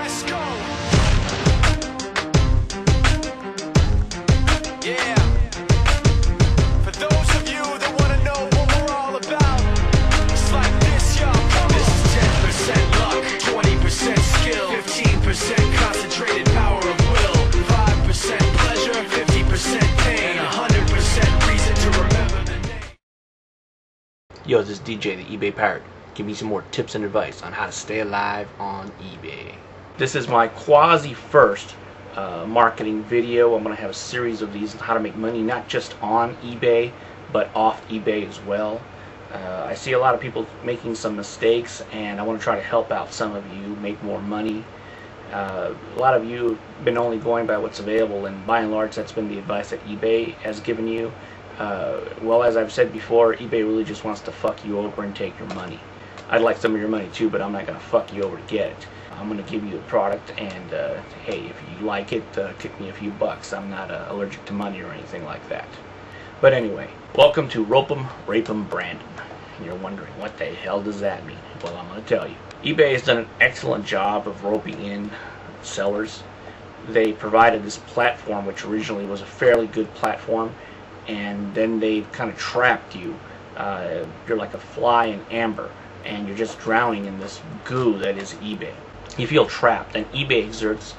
Let's go. Yeah. For those of you that want to know what we're all about, it's like this, y'all. This is 10% luck, 20% skill, 15% concentrated power of will, 5% pleasure, 50% pain, 100% reason to remember the name. Yo, this is DJ, the eBay Pirate. Give me some more tips and advice on how to stay alive on eBay. This is my quasi-first marketing video. I'm going to have a series of these on how to make money, not just on eBay, but off eBay as well. I see a lot of people making some mistakes, and I want to try to help out some of you make more money. A lot of you have been only going by what's available, and by and large that's been the advice that eBay has given you. Well, as I've said before, eBay really just wants to fuck you over and take your money. I'd like some of your money too, but I'm not going to fuck you over to get it. I'm going to give you a product, and hey, if you like it, kick me a few bucks. I'm not allergic to money or anything like that. But anyway, welcome to Rope 'em, Rape 'em, Brand 'em. And you're wondering, what the hell does that mean? Well, I'm going to tell you. eBay has done an excellent job of roping in sellers. They provided this platform, which originally was a fairly good platform, and then they've kind of trapped you. You're like a fly in amber, and you're just drowning in this goo that is eBay. You feel trapped, and eBay exerts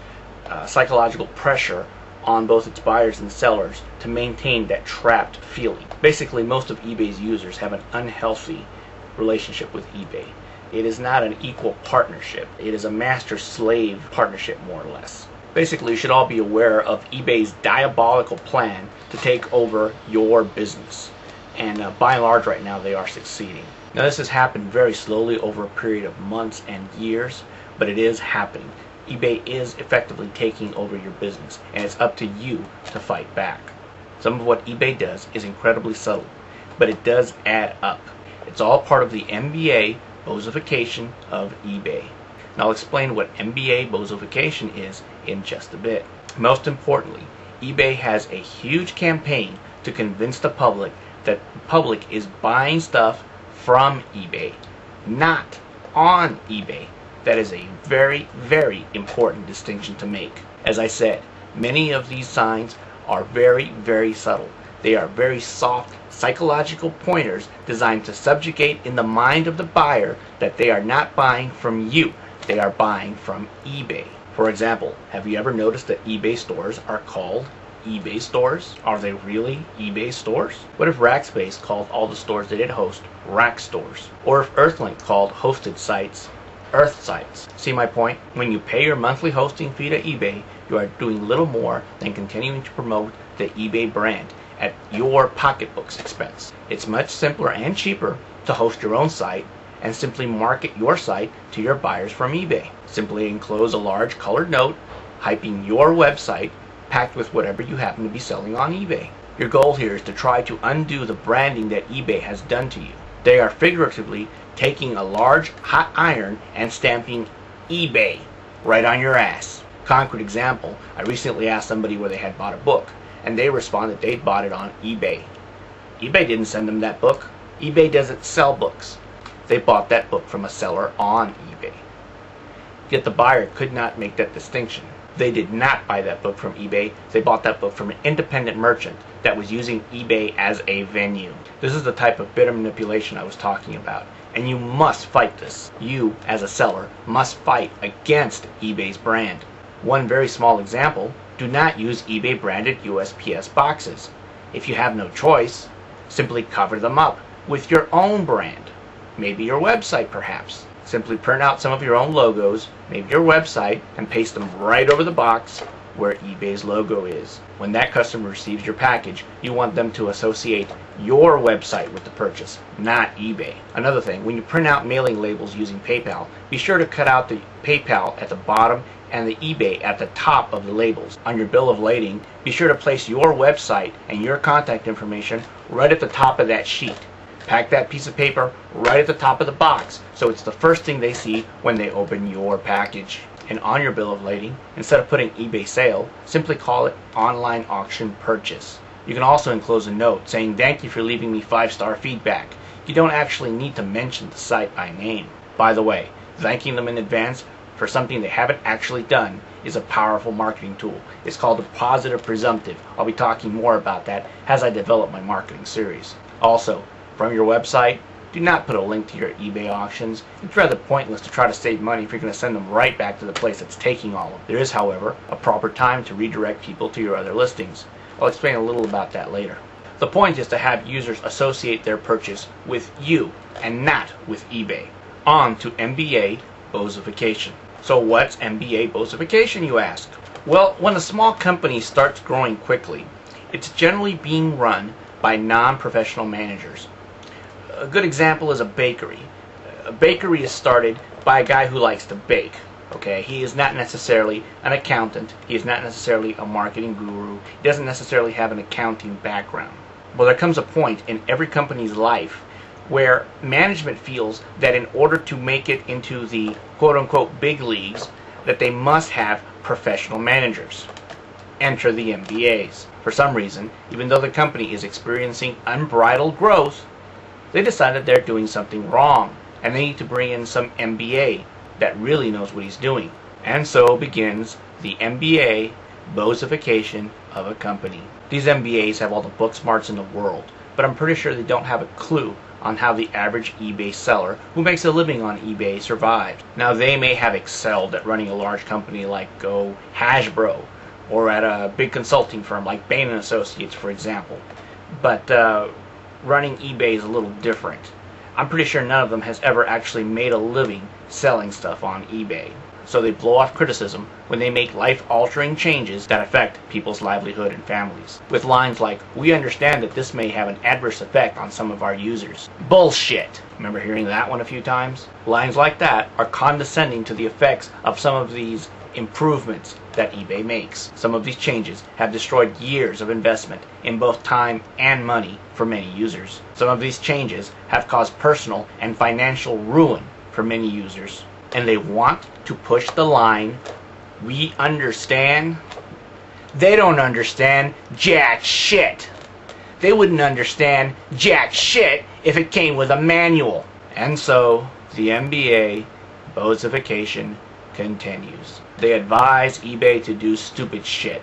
psychological pressure on both its buyers and sellers to maintain that trapped feeling. Basically, most of eBay's users have an unhealthy relationship with eBay. It is not an equal partnership. It is a master-slave partnership, more or less. Basically, you should all be aware of eBay's diabolical plan to take over your business. And by and large right now, they are succeeding. Now, this has happened very slowly over a period of months and years, but it is happening. eBay is effectively taking over your business, and it's up to you to fight back. Some of what eBay does is incredibly subtle, but it does add up. It's all part of the MBA bozification of eBay. And I'll explain what MBA bozification is in just a bit. Most importantly, eBay has a huge campaign to convince the public that the public is buying stuff from eBay, not on eBay. That is a very, very important distinction to make. As I said, many of these signs are very, very subtle. They are very soft psychological pointers designed to subjugate in the mind of the buyer that they are not buying from you. They are buying from eBay. For example, have you ever noticed that eBay stores are called eBay stores? Are they really eBay stores? What if Rackspace called all the stores that it hosts Rack stores? Or if Earthlink called hosted sites Earth sites? See my point? When you pay your monthly hosting fee to eBay, you are doing little more than continuing to promote the eBay brand at your pocketbook's expense. It's much simpler and cheaper to host your own site and simply market your site to your buyers from eBay. Simply enclose a large colored note hyping your website packed with whatever you happen to be selling on eBay. Your goal here is to try to undo the branding that eBay has done to you. They are figuratively taking a large hot iron and stamping eBay right on your ass. Concrete example, I recently asked somebody where they had bought a book, and they responded they'd bought it on eBay. eBay didn't send them that book. eBay doesn't sell books. They bought that book from a seller on eBay. Yet the buyer could not make that distinction. They did not buy that book from eBay. They bought that book from an independent merchant that was using eBay as a venue. This is the type of bidder manipulation I was talking about, and you must fight this. You, as a seller, must fight against eBay's brand. One very small example, do not use eBay branded USPS boxes. If you have no choice, simply cover them up with your own brand. Maybe your website, perhaps. Simply print out some of your own logos, maybe your website, and paste them right over the box where eBay's logo is. When that customer receives your package, you want them to associate your website with the purchase, not eBay. Another thing, when you print out mailing labels using PayPal, be sure to cut out the PayPal at the bottom and the eBay at the top of the labels. On your bill of lading, be sure to place your website and your contact information right at the top of that sheet. Pack that piece of paper right at the top of the box, so it's the first thing they see when they open your package. And on your bill of lading, instead of putting eBay sale, simply call it online auction purchase. You can also enclose a note saying thank you for leaving me 5-star feedback. You don't actually need to mention the site by name. By the way, thanking them in advance for something they haven't actually done is a powerful marketing tool. It's called a positive presumptive. I'll be talking more about that as I develop my marketing series. Also, from your website, do not put a link to your eBay auctions. It's rather pointless to try to save money if you're going to send them right back to the place that's taking all of them. There is, however, a proper time to redirect people to your other listings. I'll explain a little about that later. The point is to have users associate their purchase with you and not with eBay. On to MBA Bozification. So what's MBA Bozification, you ask? Well, when a small company starts growing quickly, it's generally being run by non-professional managers. A good example is a bakery. A bakery is started by a guy who likes to bake. Okay, he is not necessarily an accountant. He is not necessarily a marketing guru. He doesn't necessarily have an accounting background. Well, there comes a point in every company's life where management feels that in order to make it into the quote-unquote big leagues, that they must have professional managers. Enter the MBAs. For some reason, even though the company is experiencing unbridled growth, they decided they're doing something wrong, and they need to bring in some MBA that really knows what he's doing. And so begins the MBA Bozification of a company. These MBAs have all the book smarts in the world, but I'm pretty sure they don't have a clue on how the average eBay seller who makes a living on eBay survives. Now, they may have excelled at running a large company like Hasbro, or at a big consulting firm like Bain & Associates, for example. But running eBay is a little different. I'm pretty sure none of them has ever actually made a living selling stuff on eBay. So they blow off criticism when they make life-altering changes that affect people's livelihood and families. With lines like, "We understand that this may have an adverse effect on some of our users." Bullshit! Remember hearing that one a few times? Lines like that are condescending to the effects of some of these improvements that eBay makes. Some of these changes have destroyed years of investment in both time and money for many users. Some of these changes have caused personal and financial ruin for many users. And they want to push the line, "We understand." They don't understand jack shit. They wouldn't understand jack shit if it came with a manual. And so the MBA Bozification continues. They advise eBay to do stupid shit,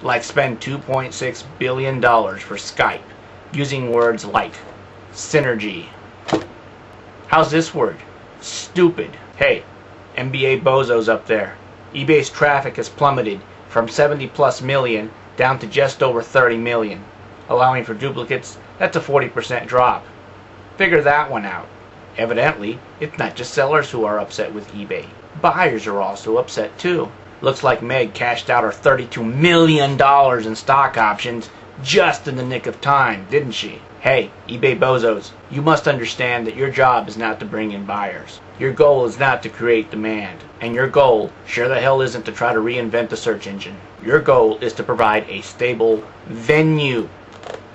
like spend $2.6 billion for Skype, using words like synergy. How's this word? Stupid. Hey, MBA bozos up there. eBay's traffic has plummeted from 70+ million down to just over 30 million. Allowing for duplicates, that's a 40% drop. Figure that one out. Evidently, it's not just sellers who are upset with eBay. Buyers are also upset too. Looks like Meg cashed out her $32 million in stock options just in the nick of time, didn't she? Hey, eBay bozos, you must understand that your job is not to bring in buyers. Your goal is not to create demand. And your goal sure the hell isn't to try to reinvent the search engine. Your goal is to provide a stable venue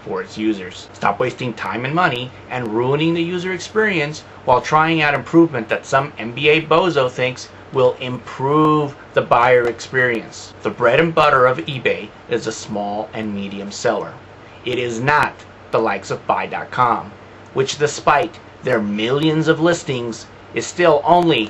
for its users. Stop wasting time and money and ruining the user experience while trying out improvement that some MBA bozo thinks will improve the buyer experience. The bread and butter of eBay is a small and medium seller. It is not the likes of Buy.com, which despite their millions of listings is still only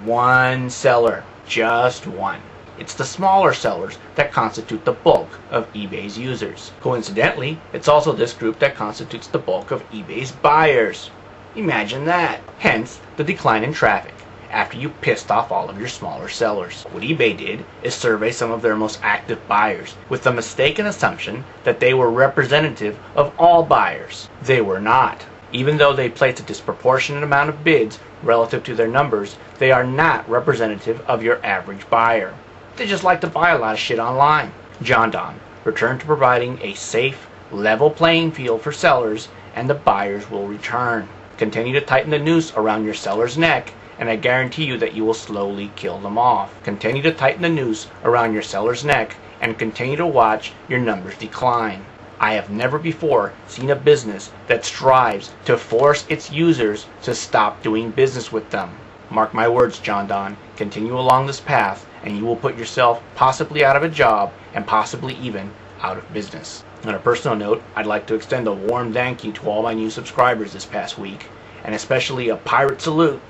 one seller, just one. It's the smaller sellers that constitute the bulk of eBay's users. Coincidentally, it's also this group that constitutes the bulk of eBay's buyers. Imagine that. Hence, the decline in traffic after you pissed off all of your smaller sellers. What eBay did is survey some of their most active buyers with the mistaken assumption that they were representative of all buyers. They were not. Even though they placed a disproportionate amount of bids relative to their numbers, they are not representative of your average buyer. They just like to buy a lot of shit online. John Don returned to providing a safe, level playing field for sellers, and the buyers will return. Continue to tighten the noose around your seller's neck, and I guarantee you that you will slowly kill them off. Continue to tighten the noose around your seller's neck, and continue to watch your numbers decline. I have never before seen a business that strives to force its users to stop doing business with them. Mark my words, John Don. Continue along this path, and you will put yourself possibly out of a job and possibly even out of business. On a personal note, I'd like to extend a warm thank you to all my new subscribers this past week, and especially a pirate salute.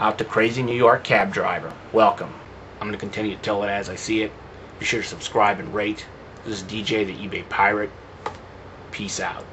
out to Crazy New York Cab Driver. Welcome. I'm going to continue to tell it as I see it. Be sure to subscribe and rate. This is DJ the eBay Pirate. Peace out.